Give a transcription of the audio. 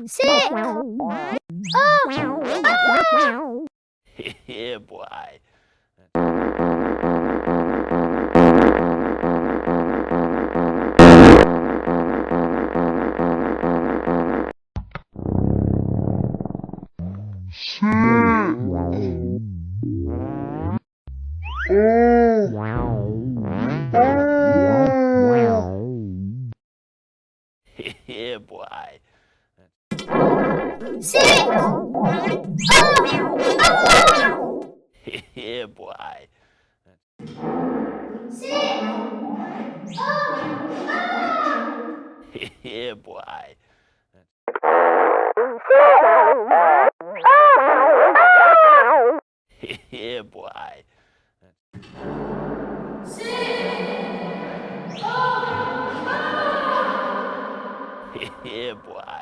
Sick! Oh! Yeah, boy. Yeah, boy. Sick! Oh! Yeah, boy. Sick! Oh! Yeah, boy. Yeah, boy. Sick! Oh! Yeah, boy.